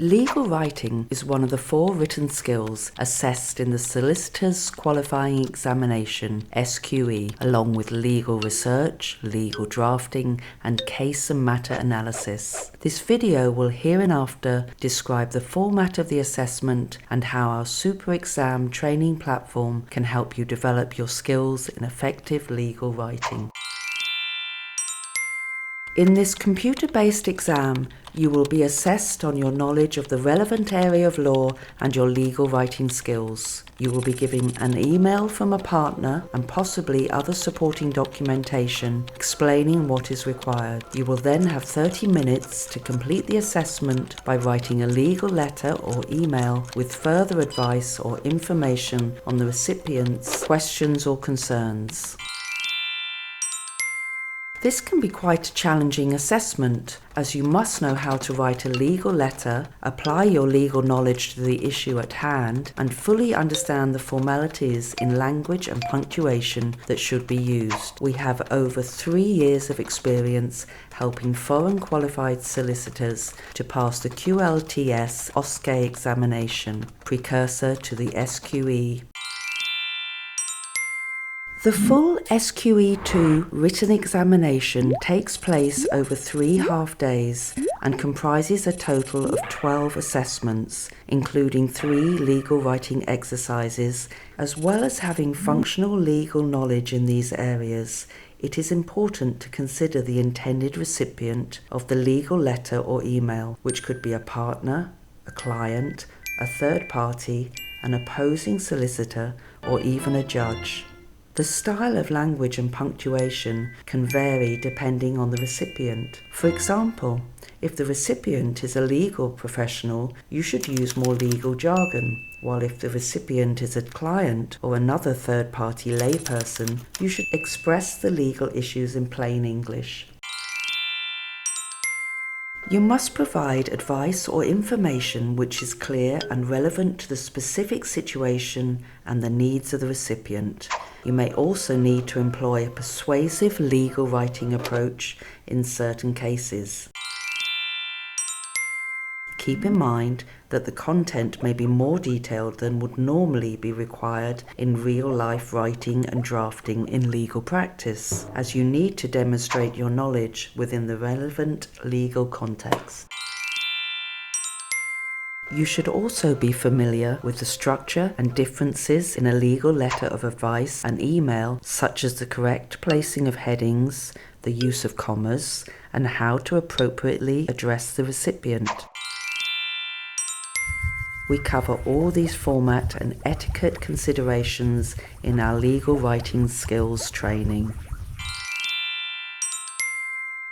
Legal writing is one of the 4 written skills assessed in the Solicitors Qualifying Examination (SQE), along with legal research, legal drafting, and case and matter analysis. This video will hereinafter describe the format of the assessment and how our SUPERexam training platform can help you develop your skills in effective legal writing. In this computer-based exam, you will be assessed on your knowledge of the relevant area of law and your legal writing skills. You will be given an email from a partner and possibly other supporting documentation explaining what is required. You will then have 30 minutes to complete the assessment by writing a legal letter or email with further advice or information on the recipient's questions or concerns. This can be quite a challenging assessment, as you must know how to write a legal letter, apply your legal knowledge to the issue at hand, and fully understand the formalities in language and punctuation that should be used. We have over 3 years of experience helping foreign qualified solicitors to pass the QLTS OSCE examination, precursor to the SQE. The full SQE2 written examination takes place over 3 half-days and comprises a total of 12 assessments, including 3 legal writing exercises. As well as having functional legal knowledge in these areas, it is important to consider the intended recipient of the legal letter or email, which could be a partner, a client, a third party, an opposing solicitor, or even a judge. The style of language and punctuation can vary depending on the recipient. For example, if the recipient is a legal professional, you should use more legal jargon, while if the recipient is a client or another third-party layperson, you should express the legal issues in plain English. You must provide advice or information which is clear and relevant to the specific situation and the needs of the recipient. You may also need to employ a persuasive legal writing approach in certain cases. Keep in mind that the content may be more detailed than would normally be required in real-life writing and drafting in legal practice, as you need to demonstrate your knowledge within the relevant legal context. You should also be familiar with the structure and differences in a legal letter of advice and email, such as the correct placing of headings, the use of commas, and how to appropriately address the recipient. We cover all these format and etiquette considerations in our legal writing skills training.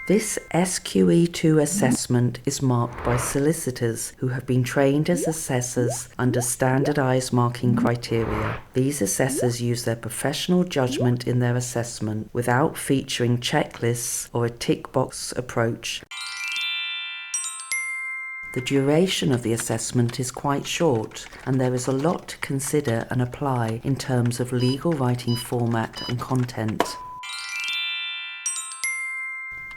This SQE2 assessment is marked by solicitors who have been trained as assessors under standardized marking criteria. These assessors use their professional judgment in their assessment without featuring checklists or a tick box approach. The duration of the assessment is quite short, and there is a lot to consider and apply in terms of legal writing format and content.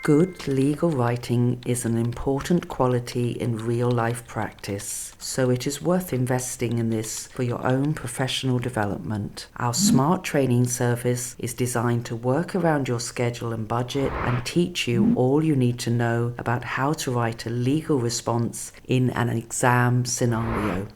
Good legal writing is an important quality in real-life practice, so it is worth investing in this for your own professional development. Our SMART training service is designed to work around your schedule and budget and teach you all you need to know about how to write a legal response in an exam scenario.